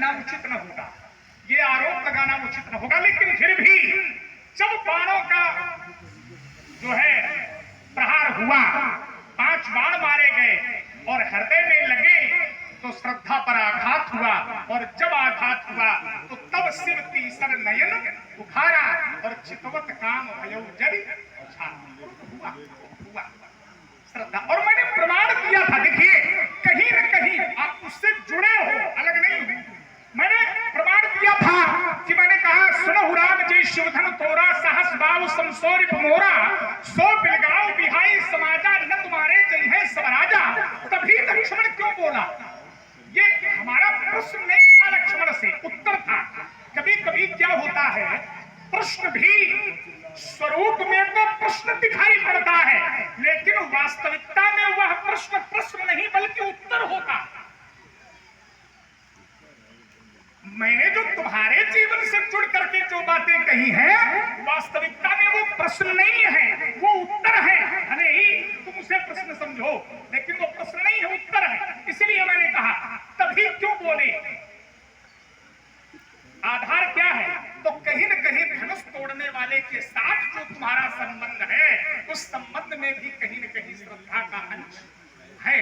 कहना उचित न होगा, ये आरोप लगाना उचित न होगा। लेकिन फिर भी जब बाणों का जो है प्रहार हुआ, 5 बाण मारे गए और हृदय में लगे तो श्रद्धा पर आघात हुआ, और जब आघात हुआ तो तब शिव तीसर नयन उखारा और चितवत काम भयउ जरि हुआ श्रद्धा। और मैंने प्रमाण किया था, देखिए कहीं न कहीं आप उससे जुड़े हो, अलग नहीं। मैंने प्रमाण किया था कि मैंने कहा सुनहु राम जय शिवधन तोरा, सहस बाहु समसोरिप मोरा, सो बिलगाओ बिहाई समाजा, न तुम्हारे जय है सब राजा। तभी लक्ष्मण क्यों बोला? ये हमारा प्रश्न नहीं था, लक्ष्मण से उत्तर था। कभी कभी क्या होता है, प्रश्न भी स्वरूप में तो प्रश्न दिखाई पड़ता है, लेकिन वास्तविकता में वह प्रश्न प्रश्न नहीं बल्कि उत्तर होता। मैंने जो तुम्हारे जीवन से जुड़ करके जो बातें कही हैं, वास्तविकता में वो प्रश्न नहीं है, वो उत्तर है। भले ही तुम उसे प्रश्न समझो, लेकिन वो प्रश्न नहीं है, उत्तर है। इसलिए मैंने कहा तभी क्यों बोले, आधार क्या है? तो कहीं न कहीं धनुष तोड़ने वाले के साथ जो तुम्हारा संबंध है, उस संबंध में भी कहीं न कहीं श्रद्धा का अंश है।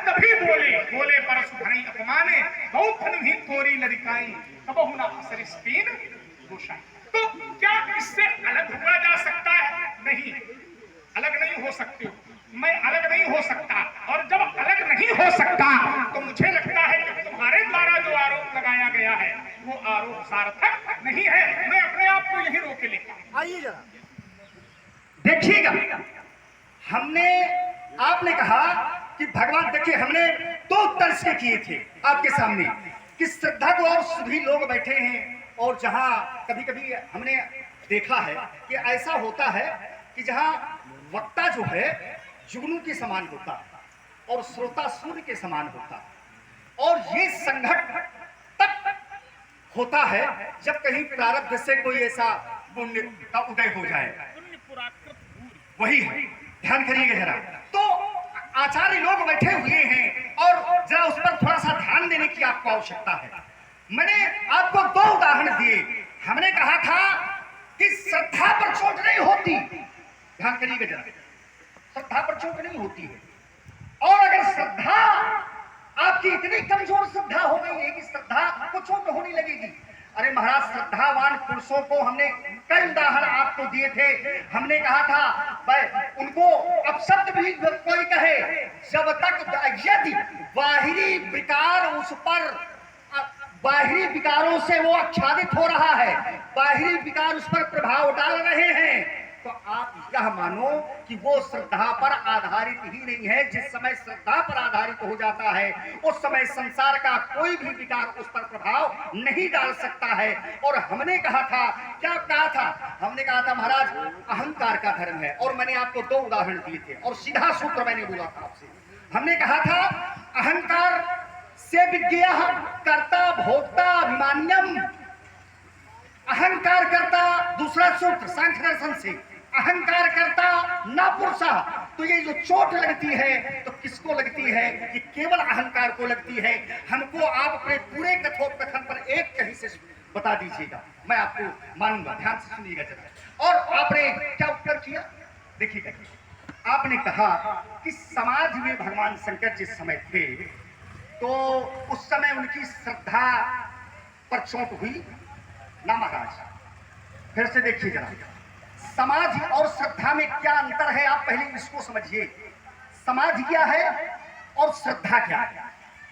तभी बोले परसु धनी अपमाने, बहुत धन भी तोरी लड़काई, तब हुना असरिस्तीन गोसाई। तो क्या इससे अलग हुआ जा सकता है? नहीं, अलग नहीं हो सकते। मैं अलग नहीं हो सकता, और जब अलग नहीं हो सकता तो मुझे लगता है कि तुम्हारे द्वारा जो आरोप लगाया गया है वो आरोप सार्थक नहीं है। मैं अपने आप को यही रोके लेता। आइए जरा देखिएगा, आपने कहा कि भगवान, देखिए हमने 2 तर्ज के किए थे आपके सामने कि श्रद्धा को, और सभी लोग बैठे हैं, और जहां कभी कभी हमने देखा है कि ऐसा होता है कि जहां वक्ता जो है जुगनू के समान होता और श्रोता सूर्य के समान होता, और ये संघट तब होता है जब कहीं प्रारब्ध से कोई ऐसा पुण्य का उदय हो जाए। वही है, ध्यान करिएगा जरा। तो आचार्य लोग बैठे हुए हैं और जरा उस पर थोड़ा सा ध्यान देने की आपको आवश्यकता है। मैंने आपको 2 उदाहरण दिए। हमने कहा था कि श्रद्धा पर चोट नहीं होती, ध्यान करिएगा जरा, श्रद्धा पर चोट नहीं होती है। और अगर श्रद्धा आपकी इतनी कमजोर श्रद्धा हो गई है कि श्रद्धा को चोट होने लगेगी, अरे महाराज, श्रद्धावान पुरुषों को हमने कई उदाहरण आपको दिए थे। हमने कहा था उनको अब शब्द भी कोई कहे, जब तक यदि बाहरी विकार उस पर, बाहरी विकारों से वो आच्छादित हो रहा है, बाहरी विकार उस पर प्रभाव डाल रहे हैं, तो आप यह मानो कि वो श्रद्धा पर आधारित ही नहीं है। जिस समय श्रद्धा पर आधारित हो जाता है उस समय संसार का कोई भी विकार उस पर प्रभाव नहीं डाल सकता है। और हमने कहा था, क्या कहा था? हमने कहा था महाराज, अहंकार का धर्म है, और मैंने आपको 2 उदाहरण दिए थे और सीधा सूत्र मैंने बोला था आपसे। हमने कहा था अहंकार से विज्ञेय कर्ता भोक्ता अभिमान्यम, अहंकार करता, दूसरा सूत्र सांख्य दर्शन से, अहंकार करता ना पुरुषा। तो ये जो चोट लगती है तो किसको लगती है? कि केवल अहंकार को लगती है। हमको आप अपने पूरे कथोपकथन पर एक कहीं से बता दीजिएगा, मैं आपको मानूंगा। ध्यान से सुनिएगा जरा। और आपने क्या उत्तर किया? देखिएगा, आपने कहा कि समाज में भगवान शंकर जिस समय थे तो उस समय उनकी श्रद्धा पर चोट हुई ना महाराज। फिर से देखिए जरा, समाज और श्रद्धा में क्या अंतर है, आप पहले इसको समझिए। समाज क्या है और श्रद्धा क्या है,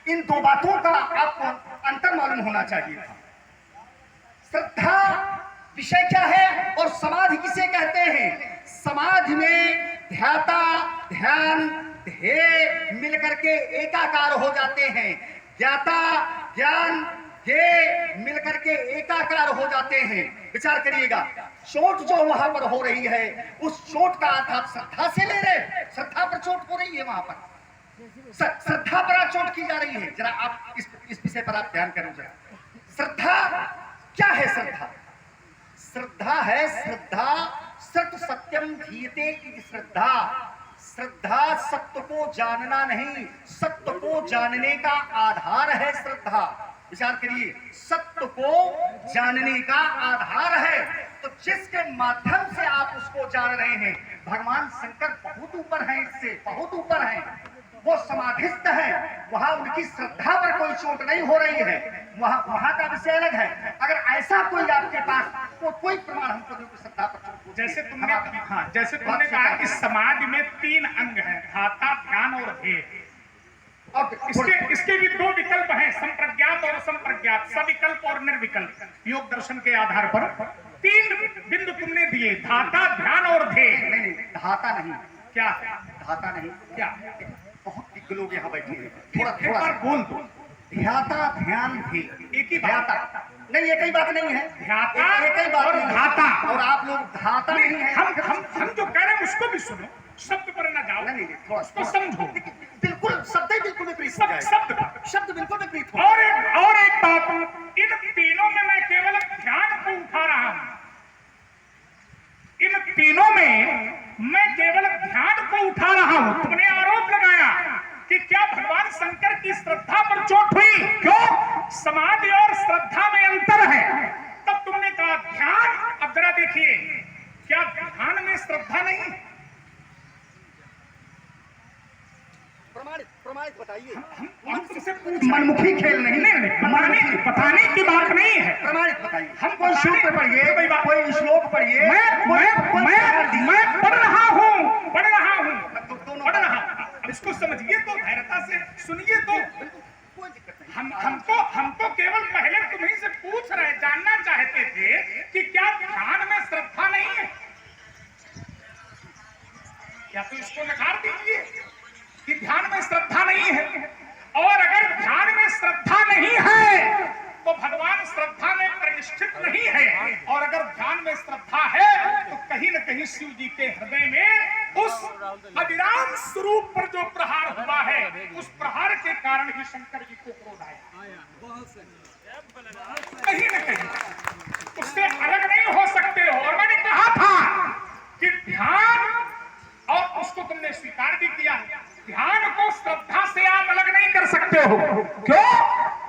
इन 2 बातों का आपको अंतर मालूम होना चाहिए था। श्रद्धा विषय क्या है और समाज किसे कहते हैं? समाज में ध्याता, ध्यान, ध्येय मिलकर के एकाकार हो जाते हैं। ज्ञाता, ज्ञान, ध्येय मिलकर के एकाकार हो जाते हैं। विचार करिएगा, चोट जो वहां पर हो रही है उस चोट का अर्थ आप श्रद्धा से ले रहे। श्रद्धा पर चोट हो रही है, वहां पर श्रद्धा पर चोट की जा रही है। जरा आप इस विषय पर आप ध्यान करें जरा। श्रद्धा क्या है? श्रद्धा है, श्रद्धा सत्य सत्यम धीयते इति श्रद्धा। श्रद्धा सत्य को जानना नहीं, सत्य को जानने का आधार है श्रद्धा। विचार करिए, सत्य को जानने का आधार है। तो जिसके माध्यम से आप उसको जान रहे हैं, भगवान शंकर बहुत ऊपर हैं, इससे बहुत ऊपर हैं। वो समाधिस्थ है, वहां उनकी श्रद्धा पर कोई चोट नहीं हो रही है, वहां का विषय अलग है। अगर ऐसा कोई आपके पास कोई प्रमाण हमको नहीं कि श्रद्धा पर चोट हो, जैसे तुमने कहा कि समाधि में 3 अंग हैं, धाता, ध्यान और ध्येय। और इसके भी 2 विकल्प हैं, संप्रज्ञात और असंप्रज्ञात, सविकल्प और निर्विकल्प। योग दर्शन के आधार पर 3 बिंदु तुमने दिए, धाता, ध्यान और ध्येय। नहीं, धाता नहीं। क्या धाता नहीं, क्या? बहुत दिग्गज लोग यहाँ बैठे हैं, थोड़ा सा बोल दो। ध्याता, ध्यान भी एक ही बात नहीं, एक ही बात नहीं है। ध्याता एक ही बात और नहीं है। धाता। और आप लोग धाता नहीं है। हम जो कह रहे हैं उसको भी सुनो, शब्द पर न जाओ, नहीं, थोड़ा उसको समझो। बिल्कुल शब्द ही बिल्कुल विपरीत हो जाएगा। शब्द बिल्कुल विपरीत हो। और एक बात, इन तीनों में मैं केवल ध्यान को उठा रहा हूं, इन तीनों में मैं केवल ध्यान को उठा रहा हूं। तुमने आरोप लगाया कि क्या भगवान शंकर की श्रद्धा पर चोट हुई, क्यों? समाधि और श्रद्धा में अंतर है। तब तुमने कहा ध्यान। अब जरा देखिए, क्या ध्यान में श्रद्धा नहीं? प्रमाणित बताइए। हम तुमसे मनमुखी खेल नहीं, बताने की बात नहीं है, प्रमाणित बताइए। हम कोई सूत्र पढ़िए, कोई श्लोक पढ़िए। मैं पढ़ रहा हूं। इसको समझिए तो, धैर्यता से सुनिए तो। कोई दिक्कत नहीं। हम तो केवल पहले तुम्हीं से पूछ रहे, जानना चाहते थे कि क्या ध्यान में श्रद्धा नहीं है? क्या तो इसको नकार दीजिए कि ध्यान में श्रद्धा नहीं है। और अगर ध्यान में श्रद्धा नहीं है तो भगवान श्रद्धा में प्रतिष्ठित नहीं है। और अगर ध्यान में श्रद्धा है तो कहीं न कहीं शिव जी के हृदय में उस अविराम स्वरूप पर जो प्रहार हुआ है, उस प्रहार के कारण ही शंकर जी को क्रोध आया। कहीं न कहीं उससे अलग नहीं हो सकते हो। और मैंने कहा था कि ध्यान, और उसको तुमने स्वीकार भी किया, ध्यान को श्रद्धा से आप अलग नहीं कर सकते हो। क्यों?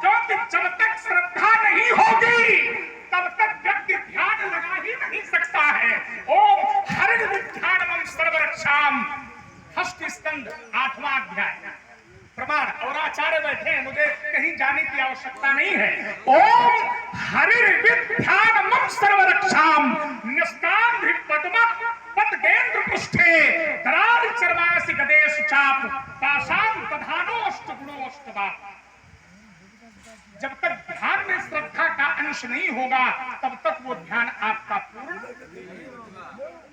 क्योंकि जब तक श्रद्धा नहीं होगी तब तक व्यक्ति ध्यान लगा ही नहीं सकता है। ओम हरिण विध्यानमं सर्वरक्षाम, षष्ठ स्कंद 8वां अध्याय। प्रमाण। और आचार्य बैठे हैं, मुझे कहीं जाने की आवश्यकता नहीं है। ओम हरिण विध्यानमं सर्वरक्षाम, न्यस्तांधि पद्म पद्गेंद्र पृष्ठे दरार चर्मासि गदेश चाप पाशां प्रधानोष्ट गुणोष्टवा। जब तक ध्यान में श्रद्धा का अंश नहीं होगा तब तक वो ध्यान आपका पूर्ण।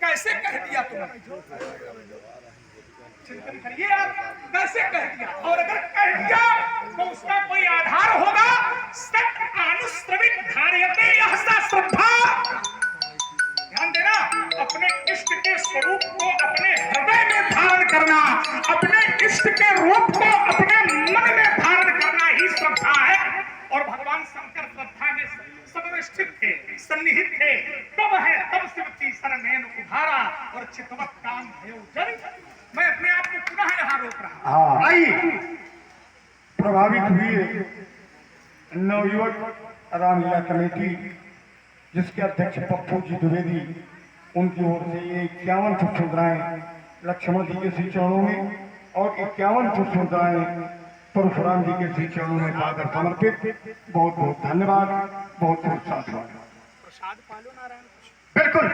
कैसे कह दिया तुमने? चिंतन करिए आप, कैसे कह दिया? और अगर कह दिया तो उसका कोई आधार होगा। सत अनुश्रविक धार्यते यह सा श्रद्धा। ध्यान देना, अपने इष्ट के स्वरूप को अपने हृदय में धारण करना, अपने इष्ट के रूप को अपने मन में धारण करना ही श्रद्धा है। और भगवान शंकर श्रद्धा में समवस्थित थे, सन्निहित थे। तब शिव की शरणेन उधारा और चितवत काम भयो जल। मैं अपने आप को पुनः यहाँ रोक रहा हूँ। आइए, प्रभावित हुए नवयुवक रामलीला कमेटी जिसके अध्यक्ष पप्पू जी द्विवेदी, उनकी ओर से ये 51 पुष्प मुद्राएं लक्ष्मण जी के श्री चरणों में और 51 पुष्प मुद्राएं परशुराम जी के श्री चरणों में सादर समर्पित। बहुत बहुत धन्यवाद, बहुत बहुत साधुवाद। प्रसाद पालो नारायण। बिल्कुल।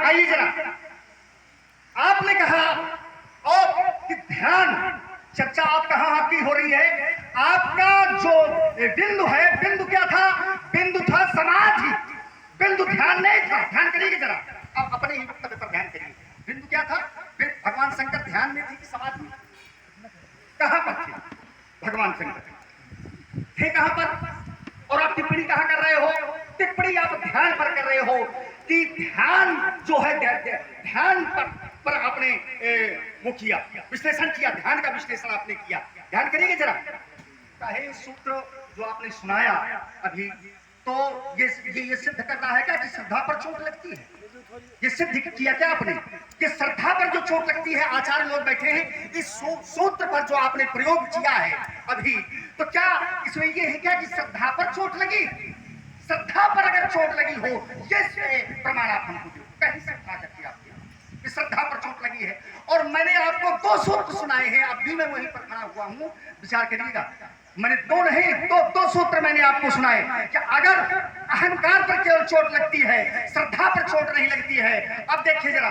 आइए जरा, आपने कहा और कि ध्यान चर्चा आप कहाँ आपकी हो रही है? आपका जो बिंदु है, बिंदु क्या था? बिंदु था समाधि, बिंदु ध्यान नहीं था। ध्यान करिए जरा, अब अपने ही वक्तव्य पर ध्यान करिए। बिंदु क्या था? भगवान शंकर ध्यान में थे कि समाधि में? कहां पर थे भगवान शंकर? थे कहां पर? और आप टिप्पणी कहां कर रहे हो? टिप्पणी आप ध्यान पर कर रहे हो कि ध्यान जो है, ध्यान पर आपने वो किया, विश्लेषण किया, ध्यान का विश्लेषण आपने किया। ध्यान करिए जरा। चाहे सूत्र जो आपने सुनाया अभी, तो ये सिद्ध करना है क्या कि श्रद्धा पर चोट लगती है? ये सिद्ध किया क्या आपने कि श्रद्धा पर जो चोट लगती है? आचार्य लोग बैठे हैं, इस सूत्र पर जो आपने प्रयोग किया है अभी, तो क्या इसमें ये है क्या कि श्रद्धा पर चोट लगी, श्रद्धा पर अगर चोट लगी हो, ये प्रमाण आप हमको दो, कहीं श्रद्धा करती आपकी कि श्रद्धा पर चोट लगी है। और मैंने आपको 2 सूत्र सुनाए हैं, अब भी मैं वहीं पर खड़ा हुआ हूं, विचार करिएगा। मैंने 2 नहीं, 2 सूत्र मैंने आपको सुनाए कि अगर अहंकार पर केवल चोट लगती है, श्रद्धा पर चोट नहीं लगती है। अब देखिए जरा,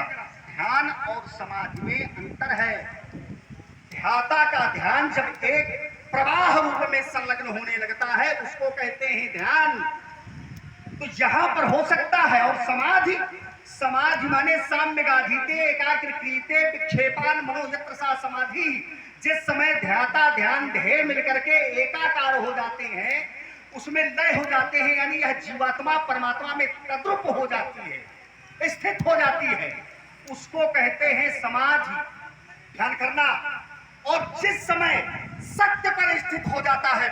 ध्यान और समाधि में अंतर है। ध्याता का ध्यान जब एक प्रवाह रूप में संलग्न होने लगता है, उसको कहते हैं ध्यान। तो यहां पर हो सकता है। और समाधि, समाधि माने साम्य गाधीते एकाग्र क्रियते विक्षेपान मनोयत्र सा समाधि। जिस समय ध्याता ध्यान ध्येय मिलकर के एकाकार हो जाते हैं, उसमें लय हो जाते हैं, यानी यह जीवात्मा परमात्मा में तद्रूप हो जाती है, स्थित हो जाती है, उसको कहते हैं समाधि। ध्यान करना। और जिस समय सत्य पर स्थित हो जाता है,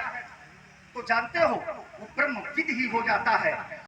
तो जानते हो वो ब्रह्मविद ही हो जाता है।